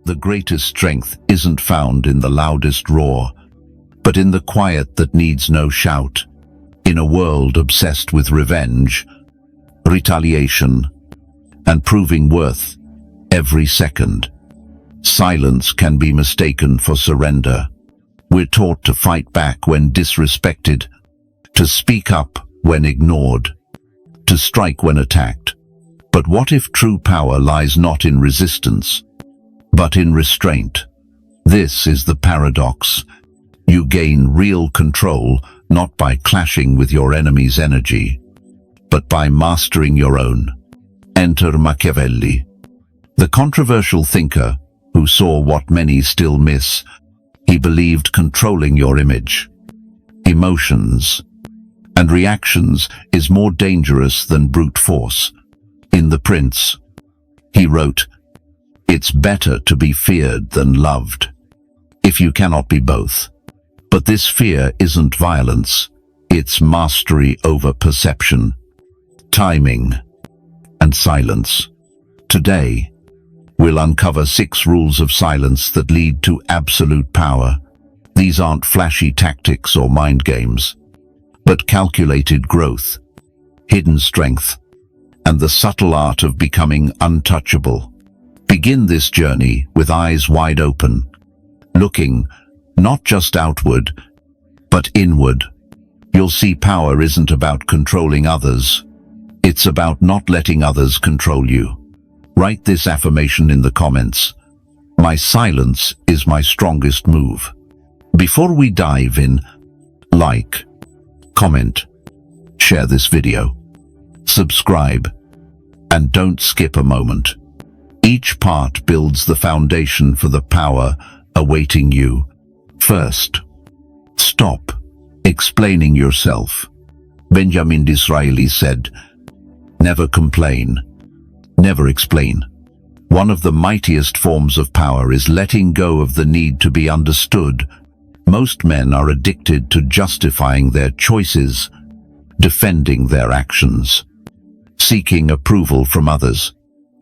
The greatest strength isn't found in the loudest roar, but in the quiet that needs no shout. In a world obsessed with revenge, retaliation, and proving worth every second, silence can be mistaken for surrender. We're taught to fight back when disrespected, to speak up when ignored, to strike when attacked. But what if true power lies not in resistance, but in restraint? This is the paradox. You gain real control not by clashing with your enemy's energy, but by mastering your own. Enter Machiavelli, the controversial thinker who saw what many still miss. He believed controlling your image, emotions, and reactions is more dangerous than brute force. In The Prince, he wrote, "It's better to be feared than loved, if you cannot be both." But this fear isn't violence, it's mastery over perception, timing, and silence. Today, we'll uncover 6 rules of silence that lead to absolute power. These aren't flashy tactics or mind games, but calculated growth, hidden strength, and the subtle art of becoming untouchable. Begin this journey with eyes wide open, looking not just outward, but inward. You'll see power isn't about controlling others. It's about not letting others control you. Write this affirmation in the comments. My silence is my strongest move. Before we dive in, like, comment, share this video, subscribe, and don't skip a moment. Each part builds the foundation for the power awaiting you. First, stop explaining yourself. Benjamin Disraeli said, "Never complain, never explain." One of the mightiest forms of power is letting go of the need to be understood. Most men are addicted to justifying their choices, defending their actions, seeking approval from others.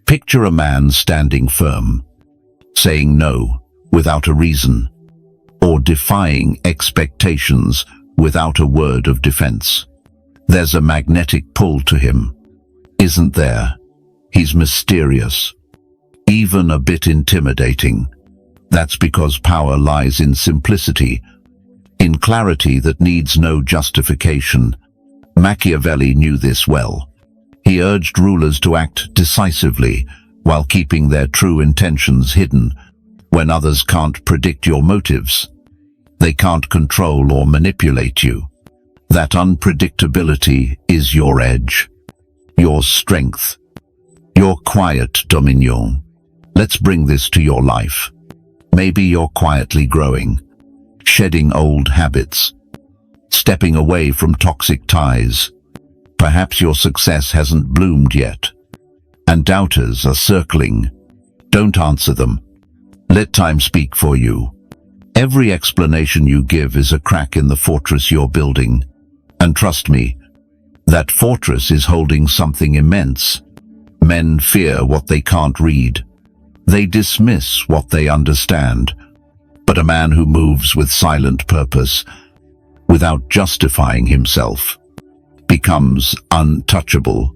Picture a man standing firm, saying no without a reason, or defying expectations without a word of defense. There's a magnetic pull to him, isn't there? He's mysterious, even a bit intimidating. That's because power lies in simplicity, in clarity that needs no justification. Machiavelli knew this well. He urged rulers to act decisively while keeping their true intentions hidden. When others can't predict your motives, they can't control or manipulate you. That unpredictability is your edge, your strength, your quiet dominion. Let's bring this to your life. Maybe you're quietly growing, shedding old habits, stepping away from toxic ties. Perhaps your success hasn't bloomed yet, and doubters are circling. Don't answer them. Let time speak for you. Every explanation you give is a crack in the fortress you're building. And trust me, that fortress is holding something immense. Men fear what they can't read. They dismiss what they understand. But a man who moves with silent purpose, without justifying himself, becomes untouchable.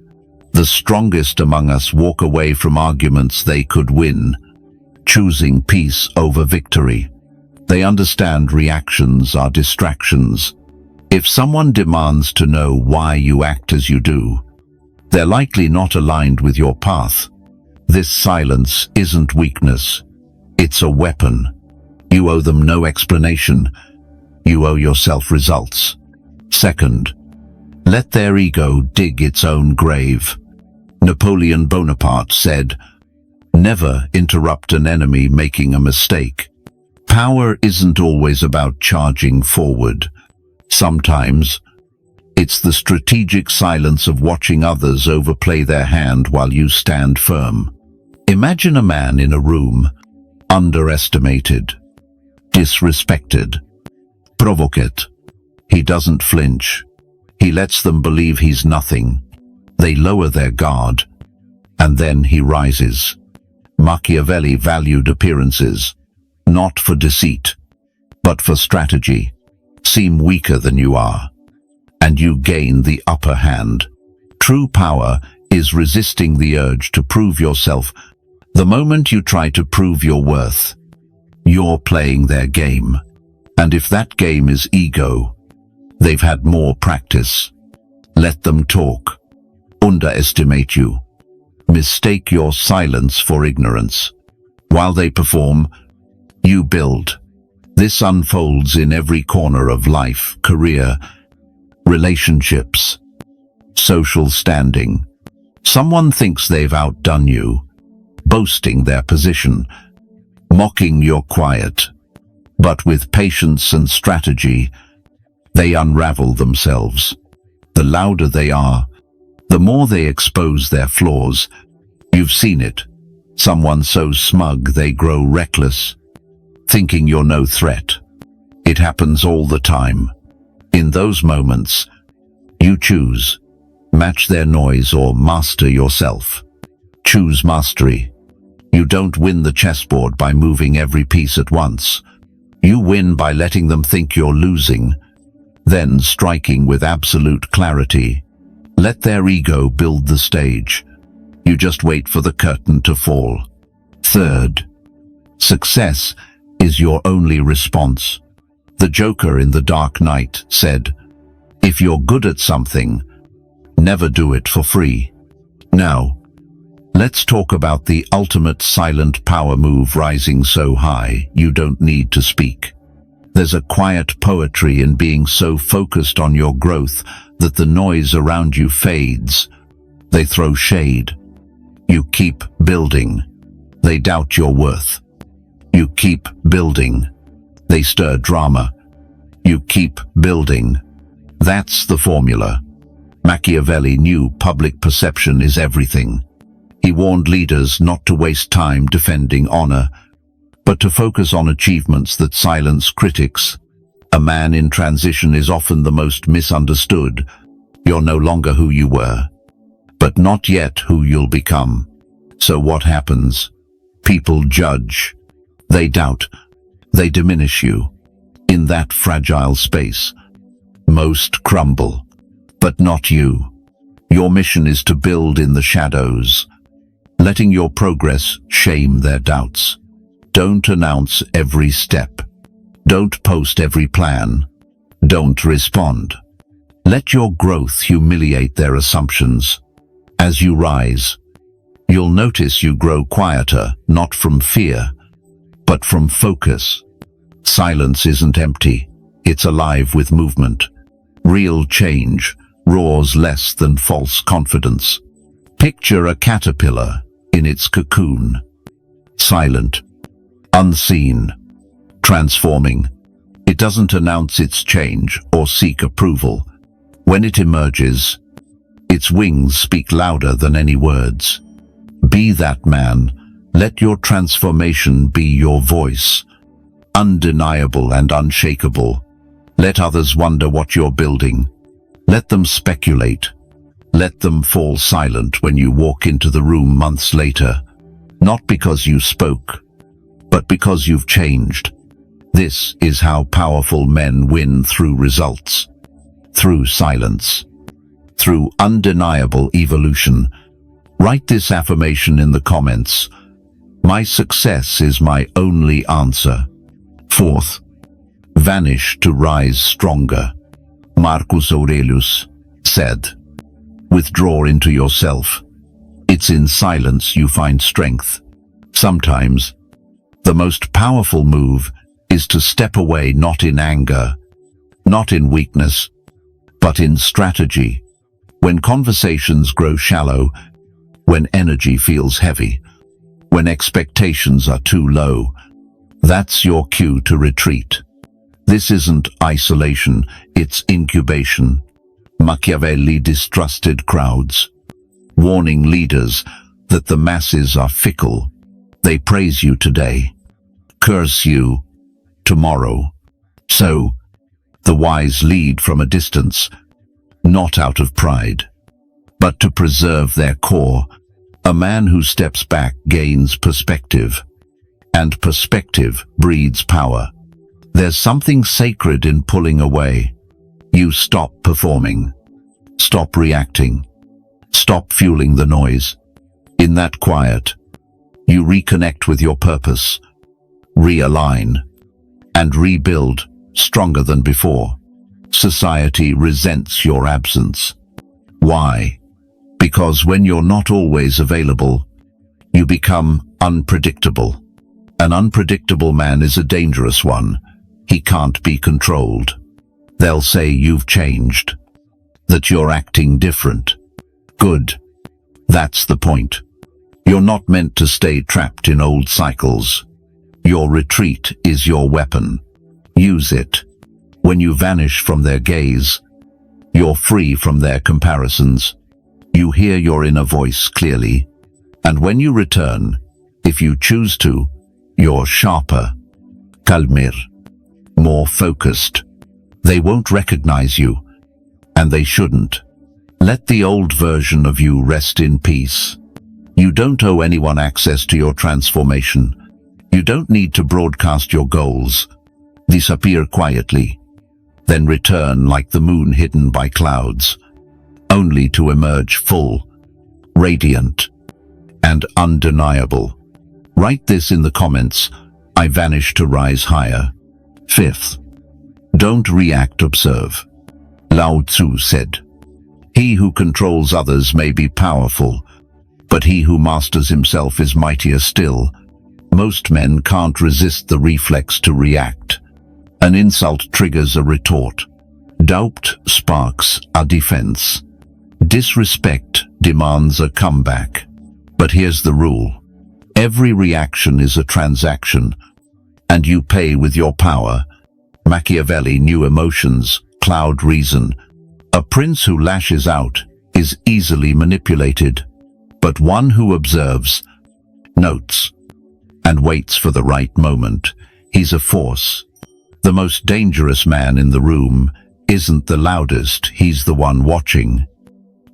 The strongest among us walk away from arguments they could win, choosing peace over victory. They understand reactions are distractions. If someone demands to know why you act as you do, they're likely not aligned with your path. This silence isn't weakness, it's a weapon. You owe them no explanation. You owe yourself results. Second, let their ego dig its own grave. Napoleon Bonaparte said, "Never interrupt an enemy making a mistake." Power isn't always about charging forward. Sometimes, it's the strategic silence of watching others overplay their hand while you stand firm. Imagine a man in a room, underestimated, disrespected, provoked. He doesn't flinch. He lets them believe he's nothing. They lower their guard, and then he rises. Machiavelli valued appearances, not for deceit, but for strategy. Seem weaker than you are, and you gain the upper hand. True power is resisting the urge to prove yourself. The moment you try to prove your worth, you're playing their game. And if that game is ego, they've had more practice. Let them talk. Underestimate you. Mistake your silence for ignorance. While they perform, you build. This unfolds in every corner of life, career, relationships, social standing. Someone thinks they've outdone you, boasting their position, mocking your quiet. But with patience and strategy, they unravel themselves. The louder they are, the more they expose their flaws. You've seen it. Someone so smug they grow reckless, thinking you're no threat. It happens all the time. In those moments, you choose. Match their noise or master yourself. Choose mastery. You don't win the chessboard by moving every piece at once. You win by letting them think you're losing, then striking with absolute clarity. Let their ego build the stage. You just wait for the curtain to fall. Third, success is your only response. The Joker in The Dark Knight said, "If you're good at something, never do it for free." Now, let's talk about the ultimate silent power move, rising so high you don't need to speak. There's a quiet poetry in being so focused on your growth that the noise around you fades. They throw shade. You keep building. They doubt your worth. You keep building. They stir drama. You keep building. That's the formula. Machiavelli knew public perception is everything. He warned leaders not to waste time defending honor, but to focus on achievements that silence critics. A man in transition is often the most misunderstood. You're no longer who you were, but not yet who you'll become. So what happens? People judge. They doubt. They diminish you. In that fragile space, most crumble. But not you. Your mission is to build in the shadows, letting your progress shame their doubts. Don't announce every step. Don't post every plan. Don't respond. Let your growth humiliate their assumptions. As you rise, you'll notice you grow quieter, not from fear, but from focus. Silence isn't empty. It's alive with movement. Real change roars less than false confidence. Picture a caterpillar in its cocoon. Silent, unseen, transforming. It doesn't announce its change or seek approval. When it emerges, its wings speak louder than any words. Be that man. Let your transformation be your voice. Undeniable and unshakable. Let others wonder what you're building. Let them speculate. Let them fall silent when you walk into the room months later. Not because you spoke, but because you've changed. This is how powerful men win, through results, through silence, through undeniable evolution. Write this affirmation in the comments. My success is my only answer. Fourth, vanish to rise stronger. Marcus Aurelius said, withdraw into yourself. It's in silence you find strength. Sometimes, the most powerful move is to step away, not in anger, not in weakness, but in strategy. When conversations grow shallow, when energy feels heavy, when expectations are too low, that's your cue to retreat. This isn't isolation, it's incubation. Machiavelli distrusted crowds, warning leaders that the masses are fickle. They praise you today, curse you tomorrow. So, the wise lead from a distance, not out of pride, but to preserve their core. A man who steps back gains perspective, and perspective breeds power. There's something sacred in pulling away. You stop performing, stop reacting, stop fueling the noise. In that quiet, you reconnect with your purpose, realign, and rebuild stronger than before. Society resents your absence. Why? Because when you're not always available, you become unpredictable. An unpredictable man is a dangerous one. He can't be controlled. They'll say you've changed, that you're acting different. Good. That's the point. You're not meant to stay trapped in old cycles. Your retreat is your weapon. Use it. When you vanish from their gaze, you're free from their comparisons. You hear your inner voice clearly, and when you return, if you choose to, you're sharper, calmer, more focused. They won't recognize you, and they shouldn't. Let the old version of you rest in peace. You don't owe anyone access to your transformation. You don't need to broadcast your goals. Disappear quietly, then return like the moon hidden by clouds, only to emerge full, radiant, and undeniable. Write this in the comments. I vanish to rise higher. Fifth, don't react, observe. Lao Tzu said, "He who controls others may be powerful, but he who masters himself is mightier still." Most men can't resist the reflex to react. An insult triggers a retort. Doubt sparks a defense. Disrespect demands a comeback. But here's the rule. Every reaction is a transaction, and you pay with your power. Machiavelli knew emotions, cloud reason. A prince who lashes out is easily manipulated, but one who observes, notes, and waits for the right moment, he's a force. The most dangerous man in the room isn't the loudest, he's the one watching,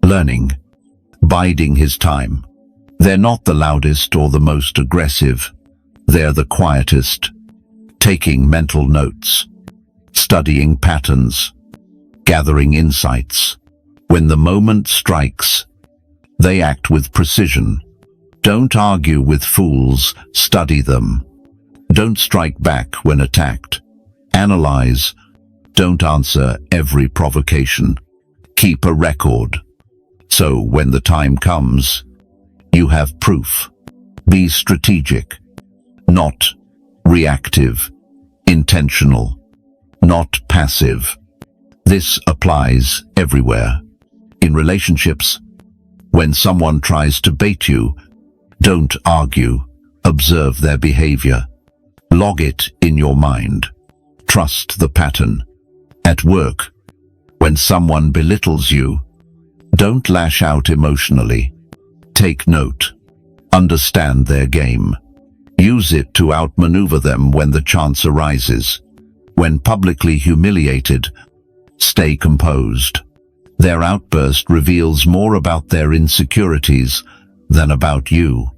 learning, biding his time. They're not the loudest or the most aggressive. They're the quietest, taking mental notes, studying patterns, gathering insights. When the moment strikes, they act with precision. Don't argue with fools, study them. Don't strike back when attacked. Analyze. Don't answer every provocation. Keep a record. So when the time comes, you have proof. Be strategic, not reactive, intentional, not passive. This applies everywhere. In relationships, when someone tries to bait you, don't argue, observe their behavior. Log it in your mind. Trust the pattern. At work, when someone belittles you, don't lash out emotionally. Take note. Understand their game. Use it to outmaneuver them when the chance arises. When publicly humiliated, stay composed. Their outburst reveals more about their insecurities than about you.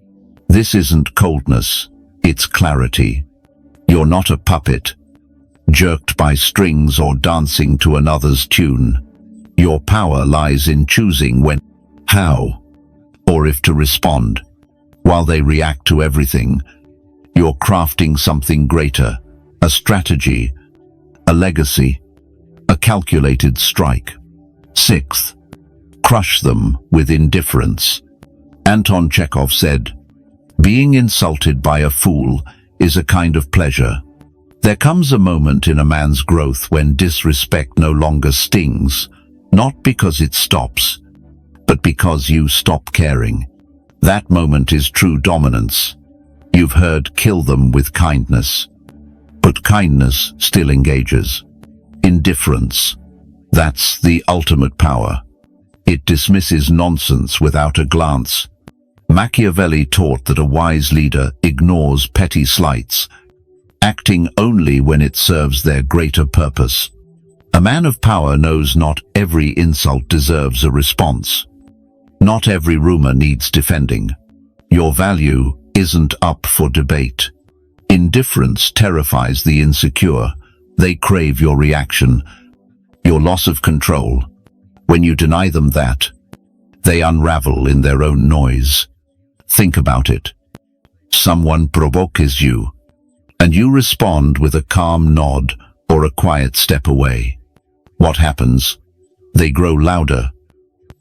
This isn't coldness, it's clarity. You're not a puppet, jerked by strings or dancing to another's tune. Your power lies in choosing when, how, or if to respond. While they react to everything, you're crafting something greater, a strategy, a legacy, a calculated strike. Sixth, crush them with indifference. Anton Chekhov said, "Being insulted by a fool is a kind of pleasure." There comes a moment in a man's growth when disrespect no longer stings, not because it stops, but because you stop caring. That moment is true dominance. You've heard "kill them with kindness," but kindness still engages. Indifference, that's the ultimate power. It dismisses nonsense without a glance. Machiavelli taught that a wise leader ignores petty slights, acting only when it serves their greater purpose. A man of power knows not every insult deserves a response. Not every rumor needs defending. Your value isn't up for debate. Indifference terrifies the insecure. They crave your reaction, your loss of control. When you deny them that, they unravel in their own noise. Think about it. Someone provokes you, and you respond with a calm nod or a quiet step away. What happens? They grow louder,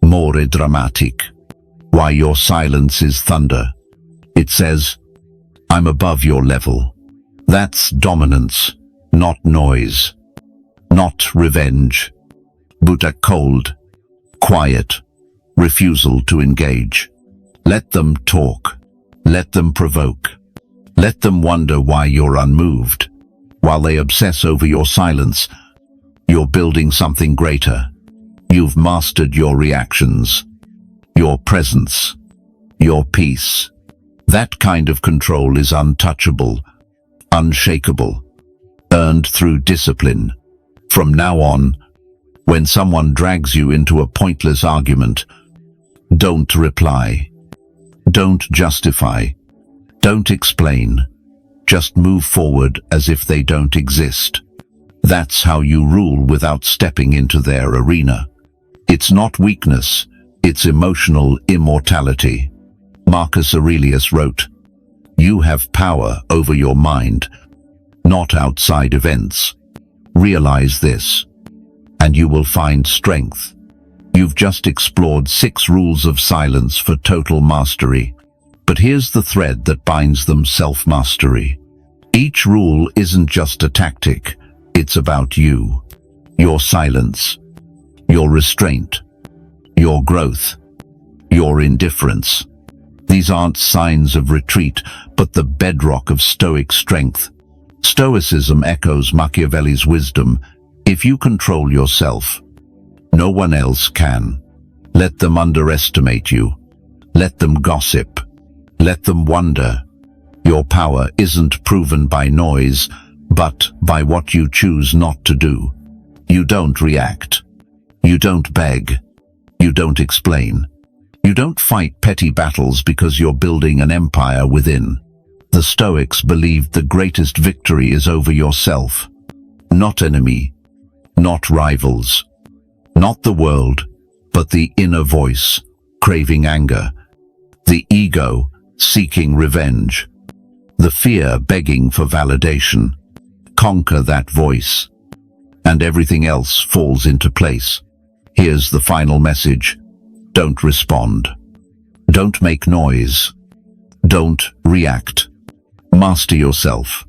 more dramatic. Why your silence is thunder. It says, I'm above your level. That's dominance, not noise, not revenge, but a cold, quiet refusal to engage. Let them talk. Let them provoke. Let them wonder why you're unmoved. While they obsess over your silence, you're building something greater. You've mastered your reactions, your presence, your peace. That kind of control is untouchable, unshakable, earned through discipline. From now on, when someone drags you into a pointless argument, don't reply. Don't justify. Don't explain. Just move forward as if they don't exist. That's how you rule without stepping into their arena. It's not weakness, it's emotional immortality. Marcus Aurelius wrote, "You have power over your mind, not outside events. Realize this, and you will find strength." You've just explored 6 rules of silence for total mastery. But here's the thread that binds them: self-mastery. Each rule isn't just a tactic, it's about you. Your silence, your restraint, your growth, your indifference. These aren't signs of retreat, but the bedrock of Stoic strength. Stoicism echoes Machiavelli's wisdom: if you control yourself, no one else can. Let them underestimate you. Let them gossip. Let them wonder. Your power isn't proven by noise, but by what you choose not to do. You don't react. You don't beg. You don't explain. You don't fight petty battles because you're building an empire within. The Stoics believed the greatest victory is over yourself. Not enemy, not rivals, not the world, but the inner voice, craving anger, the ego seeking revenge, the fear begging for validation. Conquer that voice, and everything else falls into place. Here's the final message: don't respond. Don't make noise. Don't react. Master yourself.